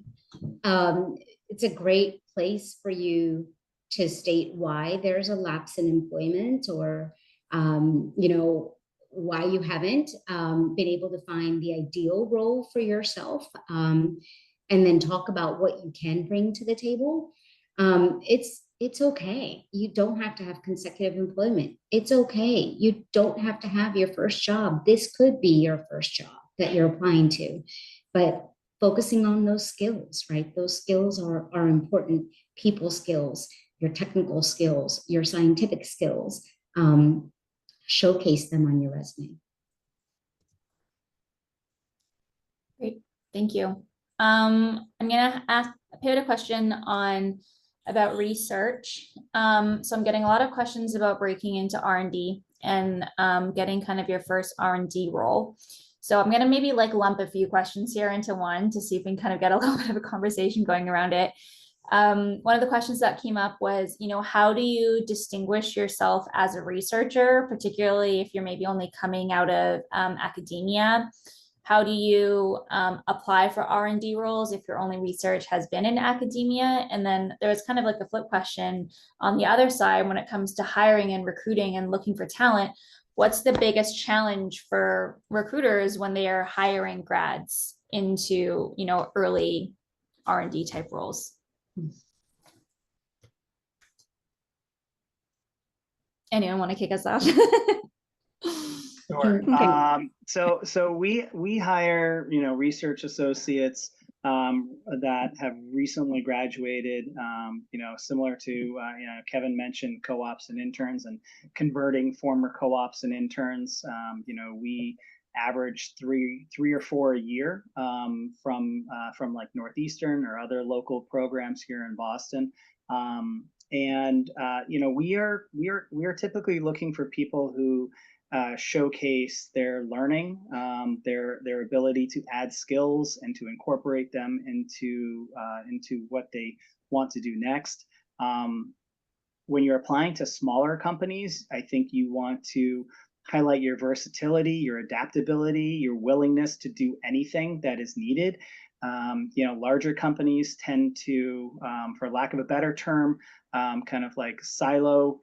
It's a great place for you to state why there's a lapse in employment, or, why you haven't been able to find the ideal role for yourself, and then talk about what you can bring to the table. It's okay. You don't have to have consecutive employment. It's okay. You don't have to have your first job. This could be your first job that you're applying to, but focusing on those skills, right? Those skills are important. People skills, your technical skills, your scientific skills. Showcase them on your resume. Great, thank you. I'm gonna pivot a question on about research. So I'm getting a lot of questions about breaking into R&D and getting kind of your first R&D role. So I'm gonna maybe like lump a few questions here into one to see if we can kind of get a little bit of a conversation going around it. One of the questions that came up was, how do you distinguish yourself as a researcher, particularly if you're maybe only coming out of academia? How do you apply for R&D roles if your only research has been in academia? And then there was kind of like a flip question on the other side when it comes to hiring and recruiting and looking for talent. What's the biggest challenge for recruiters when they are hiring grads into, early R&D type roles? Anyone want to kick us off? Sure. Okay. So we hire, research associates that have recently graduated, similar to, Kevin mentioned co-ops and interns, and converting former co-ops and interns. We average three or four a year from like Northeastern or other local programs here in Boston. We are typically looking for people who showcase their learning, their ability to add skills and to incorporate them into what they want to do next. When you're applying to smaller companies, I think you want to highlight your versatility, your adaptability, your willingness to do anything that is needed. Larger companies tend to, for lack of a better term, kind of like silo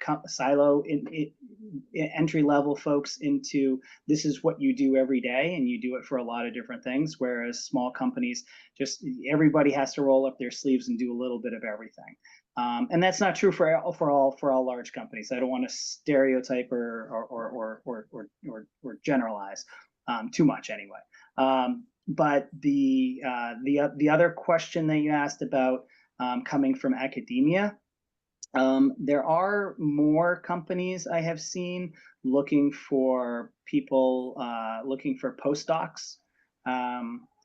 entry level folks into this is what you do every day, and you do it for a lot of different things. Whereas small companies, just everybody has to roll up their sleeves and do a little bit of everything. And that's not true for all large companies. I don't want to stereotype or generalize too much anyway. But the other question that you asked about coming from academia, there are more companies I have seen looking for people, looking for postdocs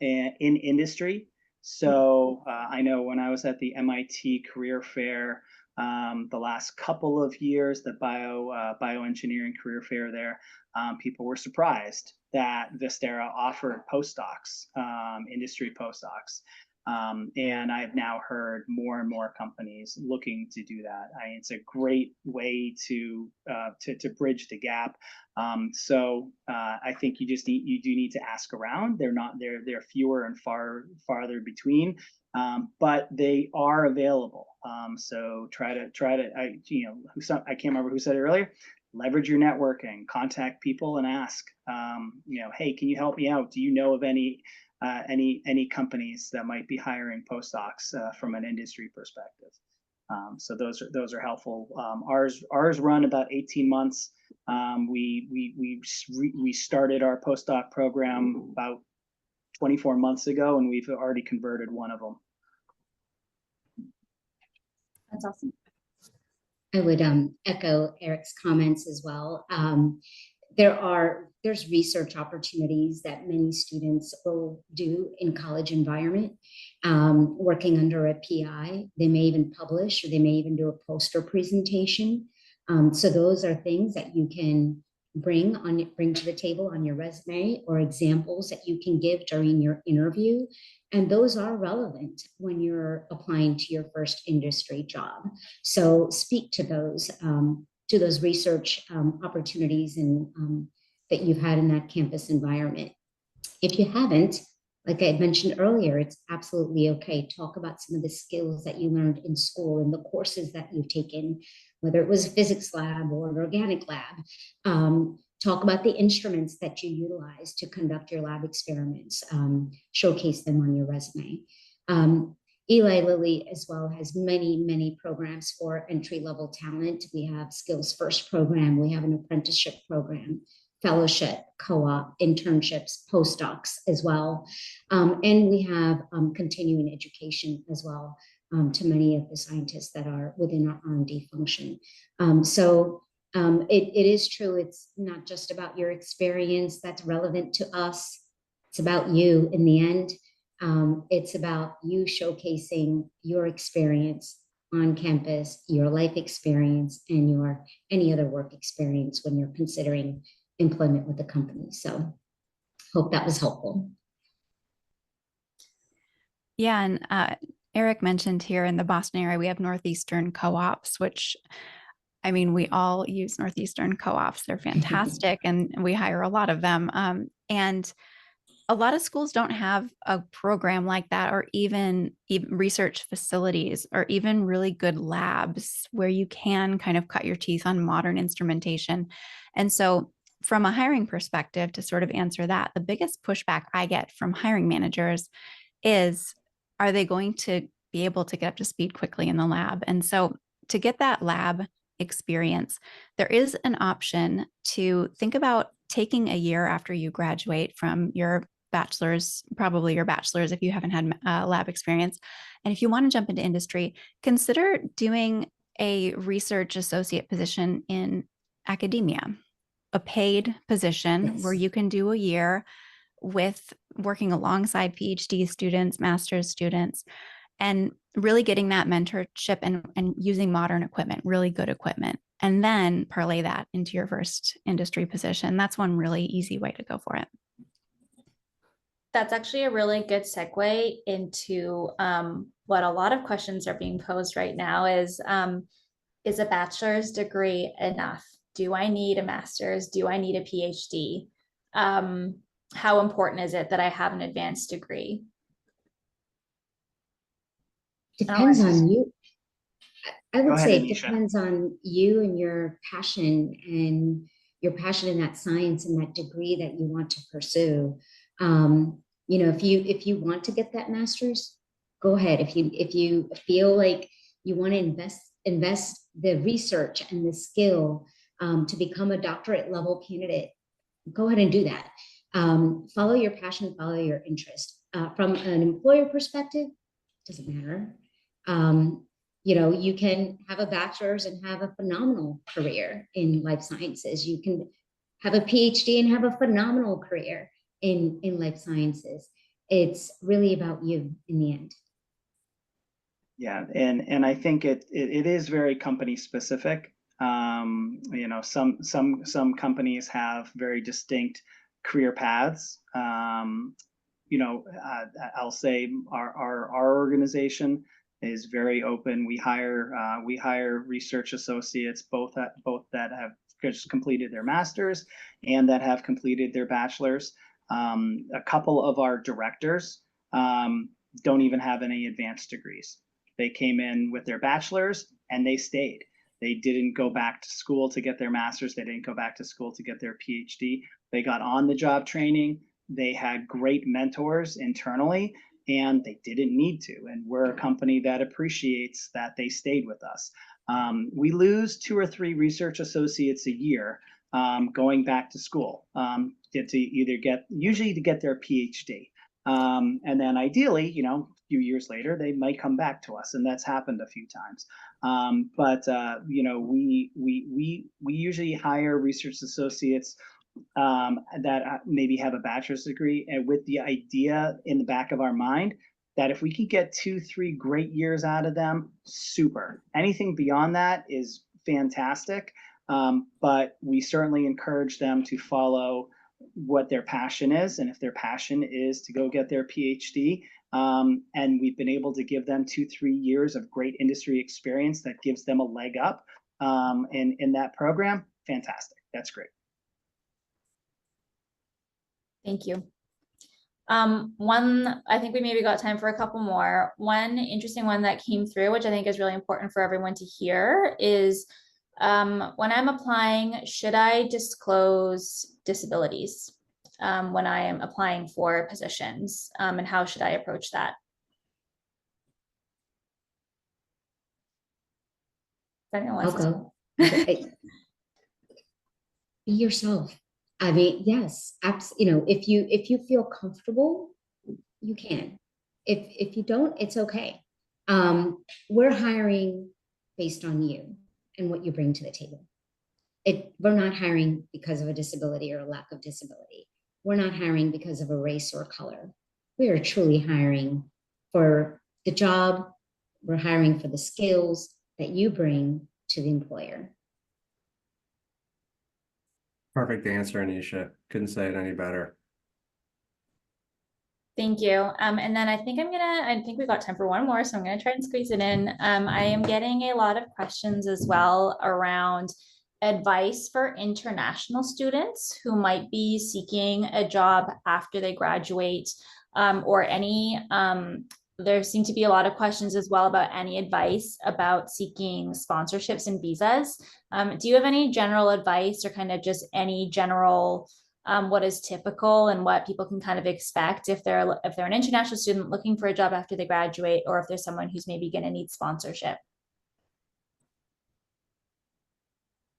in industry. So I know when I was at the MIT Career Fair, the last couple of years, the bioengineering career fair there, people were surprised that Vistera offered postdocs, industry postdocs. And I've now heard more and more companies looking to do that. It's a great way to bridge the gap. I think you do need to ask around. They're fewer and farther between, but they are available. So try to I can't remember who said it earlier. Leverage your networking, contact people and ask, hey, can you help me out? Do you know of any companies that might be hiring postdocs from an industry perspective? So those are helpful. Ours run about 18 months. We started our postdoc program about 24 months ago, and we've already converted one of them. That's awesome. I would echo Eric's comments as well. There are there's research opportunities that many students will do in college environment, working under a PI. They may even publish, or they may even do a poster presentation. So those are things that you can bring to the table on your resume, or examples that you can give during your interview. And those are relevant when you're applying to your first industry job. So speak to those research opportunities and that you've had in that campus environment. If you haven't, like I mentioned earlier, it's absolutely okay. Talk about some of the skills that you learned in school and the courses that you've taken, whether it was a physics lab or an organic lab. Talk about the instruments that you utilize to conduct your lab experiments. Showcase them on your resume. Eli Lilly as well has many, many programs for entry-level talent. We have Skills First program. We have an apprenticeship program, fellowship, co-op, internships, postdocs as well. And we have continuing education as well to many of the scientists that are within our R&D function. It is true. It's not just about your experience that's relevant to us. It's about you in the end. It's about you showcasing your experience on campus, your life experience, and your any other work experience when you're considering employment with the company. So hope that was helpful. Yeah, and Eric mentioned here in the Boston area, we have Northeastern co-ops, which, I mean, we all use Northeastern co-ops. They're fantastic, and we hire a lot of them. And a lot of schools don't have a program like that, or even research facilities, or even really good labs where you can kind of cut your teeth on modern instrumentation. And so from a hiring perspective, to sort of answer that, the biggest pushback I get from hiring managers is, are they going to be able to get up to speed quickly in the lab? And so to get that lab experience, there is an option to think about taking a year after you graduate from your bachelor's, probably your bachelor's if you haven't had lab experience. And if you want to jump into industry, consider doing a research associate position in academia, a paid position where you can do a year with working alongside PhD students, master's students, and really getting that mentorship and using modern equipment, really good equipment, and then parlay that into your first industry position. That's one really easy way to go for it. That's actually a really good segue into what a lot of questions are being posed right now is a bachelor's degree enough? Do I need a master's? Do I need a PhD? How important is it that I have an advanced degree? Depends on you. I would say it Anisha. depends on you and your passion in that science and that degree that you want to pursue. You know, if you want to get that master's, go ahead. If you feel like you want to invest the research and the skill to become a doctorate level candidate, go ahead and do that. Follow your passion, follow your interest. From an employer perspective, doesn't matter. You know, you can have a bachelor's and have a phenomenal career in life sciences. You can have a PhD and have a phenomenal career in life sciences. It's really about you in the end. Yeah, and I think it is very company specific. You know, some companies have very distinct career paths. You know, I'll say our organization is very open. We hire research associates, both that have just completed their masters and that have completed their bachelors. A couple of our directors don't even have any advanced degrees. They came in with their bachelors and they stayed. They didn't go back to school to get their masters. They didn't go back to school to get their PhD. They got on the job training. They had great mentors internally, and they didn't need to. And we're a company that appreciates that they stayed with us. We lose 2 or 3 research associates a year going back to school usually to get their PhD. And then ideally, you know, a few years later, they might come back to us, and that's happened a few times. You know, we usually hire research associates that maybe have a bachelor's degree, and with the idea in the back of our mind that if we can get 2-3 great years out of them, super. Anything beyond that is fantastic. But we certainly encourage them to follow what their passion is. And if their passion is to go get their PhD, and we've been able to give them 2-3 years of great industry experience that gives them a leg up in that program, fantastic. That's great. Thank you. I think we maybe got time for a couple more. One interesting one that came through, which I think is really important for everyone to hear, is when I'm applying, should I disclose disabilities when I am applying for positions, and how should I approach that? If anyone wants I'll go. Be yourself. I mean, yes, you know, if you feel comfortable, you can. If you don't, it's okay. We're hiring based on you and what you bring to the table. We're not hiring because of a disability or a lack of disability. We're not hiring because of a race or color. We are truly hiring for the job. We're hiring for the skills that you bring to the employer. Perfect answer, Anisha. Couldn't say it any better. Thank you. And then I think we've got time for one more, so I'm gonna try and squeeze it in. I am getting a lot of questions as well around advice for international students who might be seeking a job after they graduate, or any, there seem to be a lot of questions as well about any advice about seeking sponsorships and visas. Do you have any general advice or kind of just any general what is typical and what people can kind of expect if they're an international student looking for a job after they graduate, or if there's someone who's maybe going to need sponsorship?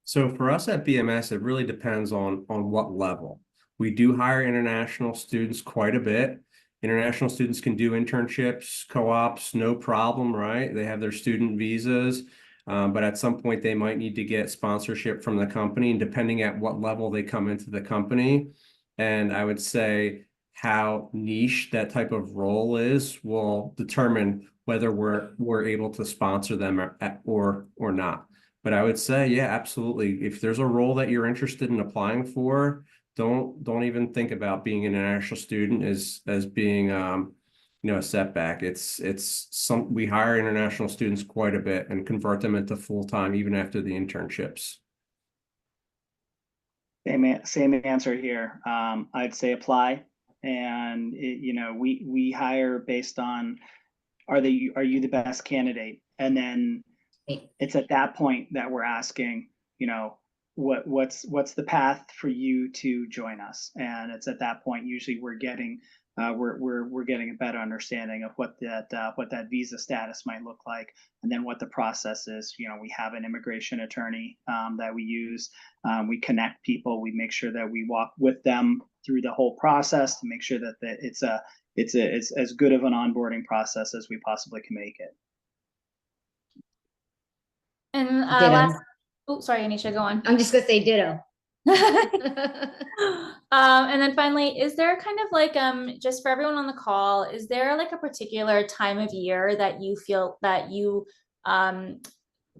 So for us at BMS, it really depends on what level. We do hire international students quite a bit. International students can do internships, co-ops, no problem, right? They have their student visas, but at some point they might need to get sponsorship from the company, and depending at what level they come into the company. And I would say how niche that type of role is will determine whether we're able to sponsor them or not. But I would say, yeah, absolutely. If there's a role that you're interested in applying for, don't even think about being an international student as being a setback. We hire international students quite a bit and convert them into full-time even after the internships. Same answer here. I'd say apply, and we hire based on are you the best candidate, and then it's at that point that we're asking, what's the path for you to join us, and it's at that point usually we're getting a better understanding of what that visa status might look like, and then what the process is. We have an immigration attorney that we use. We connect people. We make sure that we walk with them through the whole process to make sure that it's as good of an onboarding process as we possibly can make it. And sorry, Anisha, go on. I'm just gonna say ditto. And then finally, is there kind of like just for everyone on the call, is there like a particular time of year that you feel that you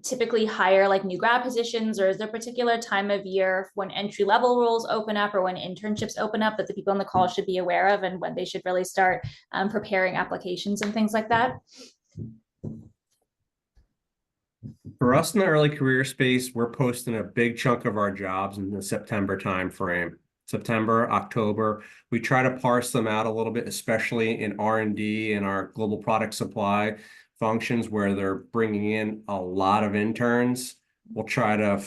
typically hire like new grad positions, or is there a particular time of year when entry-level roles open up or when internships open up that the people on the call should be aware of, and when they should really start preparing applications and things like that? For us in the early career space, we're posting a big chunk of our jobs in the September timeframe. September, October. We try to parse them out a little bit, especially in R&D and our global product supply functions where they're bringing in a lot of interns. We'll try to,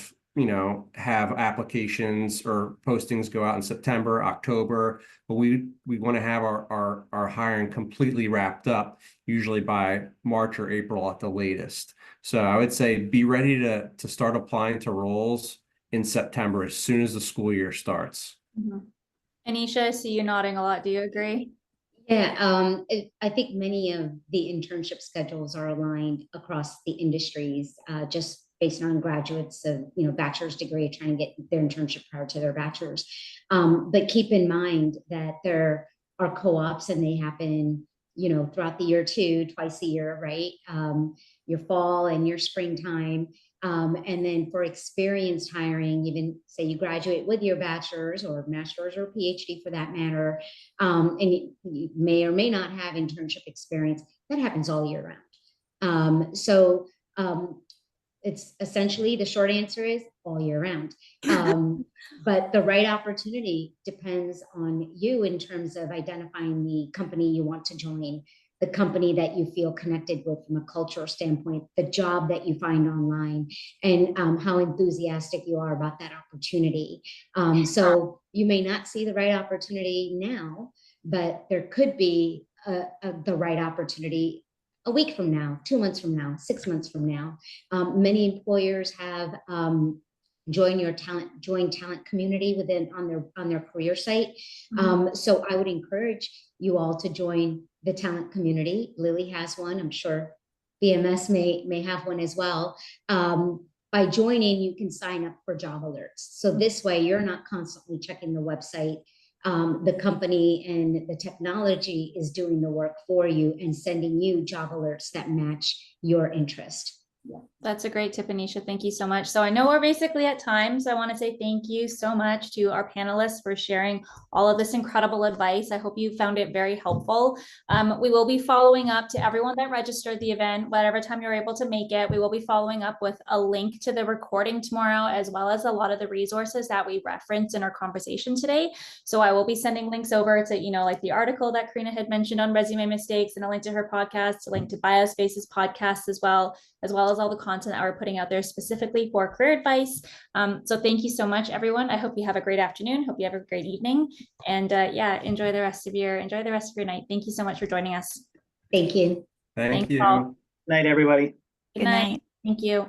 have applications or postings go out in September, October, but we want to have our hiring completely wrapped up, usually by March or April at the latest. So I would say be ready to start applying to roles in September as soon as the school year starts. Mm-hmm. Anisha, I see you nodding a lot. Do you agree? Yeah, I think many of the internship schedules are aligned across the industries. Just based on graduates of, bachelor's degree trying to get their internship prior to their bachelor's. But keep in mind that there are co-ops and they happen, throughout the year too, twice a year, right? Your fall and your springtime. And then for experienced hiring, even say you graduate with your bachelor's or master's or PhD for that matter, and you may or may not have internship experience, that happens all year round. It's essentially, the short answer is all year round. But the right opportunity depends on you in terms of identifying the company you want to join, the company that you feel connected with from a cultural standpoint, the job that you find online, and how enthusiastic you are about that opportunity. So you may not see the right opportunity now, but there could be the right opportunity a week from now, 2 months from now, 6 months from now. Many employers have join talent community on their career site. So I would encourage you all to join the talent community. Lily has one. I'm sure BMS may have one as well. By joining, you can sign up for job alerts. So this way, you're not constantly checking the website. The company and the technology is doing the work for you and sending you job alerts that match your interest. Yeah, that's a great tip, Anisha. Thank you so much. So I know we're basically at time, so I want to say thank you so much to our panelists for sharing all of this incredible advice. I hope you found it very helpful. We will be following up to everyone that registered the event, whatever time you're able to make it. We will be following up with a link to the recording tomorrow, as well as a lot of the resources that we referenced in our conversation today. So I will be sending links over to, like the article that Karina had mentioned on resume mistakes, and a link to her podcast, a link to Biospace's podcast as well as all the content that we're putting out there specifically for career advice. So thank you so much, everyone. I hope you have a great afternoon. Hope you have a great evening, and enjoy the rest of your night. Thank you so much for joining us. Thank you. Thank you. Night, everybody. Good night. Thank you.